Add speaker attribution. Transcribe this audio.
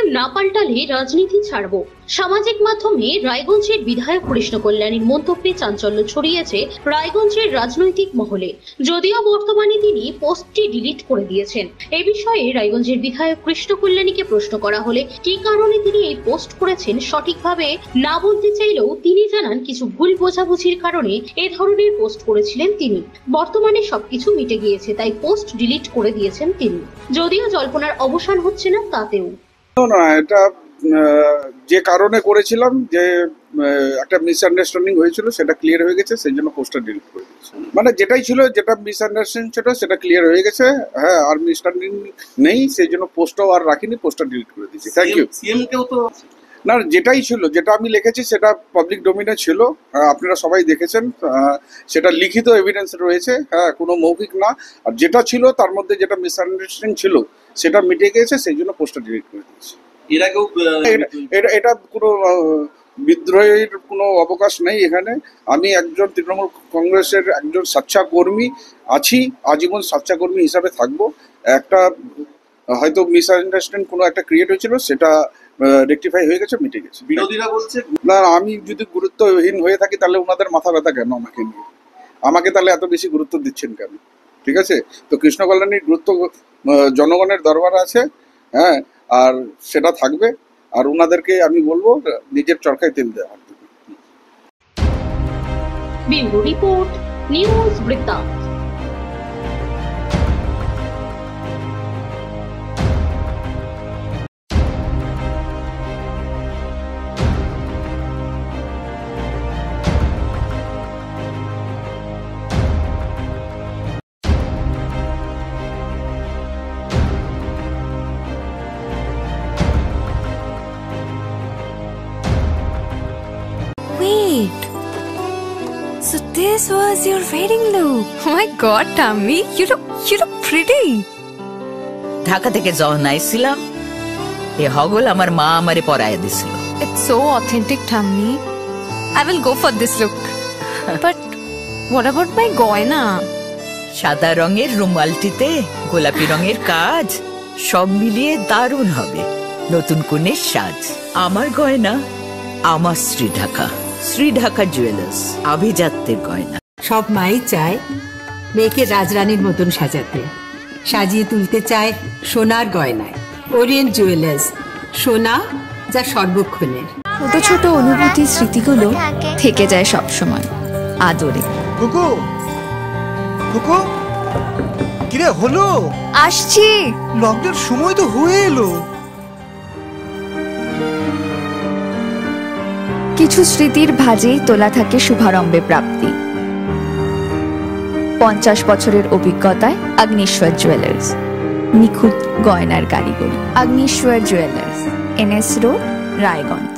Speaker 1: System না পাল্টালে রাজনীতি ছাড়বো। সামাজিক মাধ্যমে রায়গঞ্জের বিধায়ক কৃষ্ণ কল্যাণীর মন্তব্যে চাঞ্চল্য ছড়িয়েছে রায়গঞ্জের রাজনৈতিক মহলে। যদিও বর্তমানে তিনি পোস্টটি ডিলিট করে দিয়েছেন। এই বিষয়ে রায়গঞ্জের বিধায়ক কৃষ্ণ কল্যাণীকে প্রশ্ন করা হলে কি কারণে তিনি এই পোস্ট করেছেন সঠিকভাবে না বলতে চাইলেও তিনি জানান কিছু ভুল বোঝাবুঝির কারণে এ ধরনের পোস্ট করেছিলেন তিনি। বর্তমানে সবকিছু মিটে গিয়েছে, তাই পোস্ট ডিলিট করে দিয়েছেন তিনি। যদিও জল্পনার অবসান হচ্ছে না তাতেও।
Speaker 2: না, এটা যে কারণে করেছিলাম, যে একটা মিসআন্ডারস্ট্যান্ডিং হয়েছিল সেটা ক্লিয়ার হয়ে গেছে, সেই জন্য পোস্টটা ডিলিট করে দিয়েছি। মানে যেটাই ছিল, যেটা মিসআন্ডারস্ট্যান্ডিং ছিল সেটা ক্লিয়ার হয়ে গেছে। হ্যাঁ, আর মিসআন্ডারস্ট্যান্ডিং নেই, সেই জন্য পোস্টটাও আর রাখিনি, পোস্টটা ডিলিট করে দিয়েছি। Thank you.
Speaker 3: সিএমকেও তো
Speaker 2: না, যেটাই ছিল, যেটা আমি লিখেছি সেটা পাবলিক ডোমিনে ছিল, আপনারা সবাই দেখেছেন, সেটা লিখিত এভিডেন্স রয়েছে, হ্যাঁ, কোনো মৌখিক না। আর যেটা ছিল তার মধ্যে যেটা মিসআন্ডারস্ট্যান্ডিং ছিল সেটা মিটে গিয়েছে, সেই জন্য পোস্টটা ডিলিট করে দিয়েছি।
Speaker 3: এর আগেও
Speaker 2: এটা কোনো বিদ্রোহের কোনো অবকাশ নেই এখানে। আমি একজন তৃণমূল কংগ্রেসের একজন স্বেচ্ছা কর্মী আছি, আজীবন স্বেচ্ছা কর্মী হিসাবে থাকবো। একটা হয়তো মিসআন্ডারস্ট্যান্ডিং কোনো একটা ক্রিয়েট হয়েছিল, সেটা রেকটিফাই হয়ে গেছে, মিটে গেছে।
Speaker 3: বিরোধীরা বলছে
Speaker 2: না, আমি যদি গুরুত্বহীন হয়ে থাকি তাহলে ওনাদের মাথা ব্যথা কেন আমাকে নিয়ে? আমাকে তাহলে এত বেশি গুরুত্ব দিচ্ছেন কেন? ঠিক আছে, তো কৃষ্ণ কল্যাণীর গুরুত্ব জনগণের দরবারে আছে, হ্যাঁ, আর সেটা থাকবে। আর ওনাদেরকে আমি বলবো নিজের চরকায় তেল দেওয়া।
Speaker 1: ব্যুরো রিপোর্ট, নিউজ বৃত্তান্ত।
Speaker 4: Wait, so this was your wedding look? Oh my god, Tammy, you look pretty.
Speaker 5: Dhaka থেকে যখন আইছিলাম, এ হগল আমার মা আমারে পরায় দিছিল।
Speaker 4: It's so authentic, Tammy. I will go for this look. But what about my goina?
Speaker 5: সাদা রঙের রুমালটিতে গোলাপি রঙের কাজ, সব মিলিয়ে দারুণ হবে নতুন কনের সাজ। আমার গয়না আমার শ্রীঢাকা জুয়েলার্স, আভিজাত্যের গয়না।
Speaker 6: সব মাই চায় মেয়েকে রাজরানীর মতন সাজাতে, সাজিয়ে তুলতে চায় সোনার গয়নায়। ওরিয়েন্ট জুয়েলার্স, সোনা যা সর্বক্ষণের।
Speaker 4: ছোট ছোট অনুভূতি, স্মৃতিগুলো থেকে যায় সব সময় আদরে।
Speaker 7: কুকু কুকু, কিরে হলো?
Speaker 4: আসছি।
Speaker 7: লকডাউন সময় তো হয়ে এলো।
Speaker 4: কিছু স্মৃতির ভাজেই তোলা থাকে শুভারম্ভে প্রাপ্তি। 50 বছরের অভিজ্ঞতায় আগ্নেশ্বর জুয়েলার্স, নিখুঁত গয়নার কারিগরি। Agneshwar jewellers, NS road, Raiganj.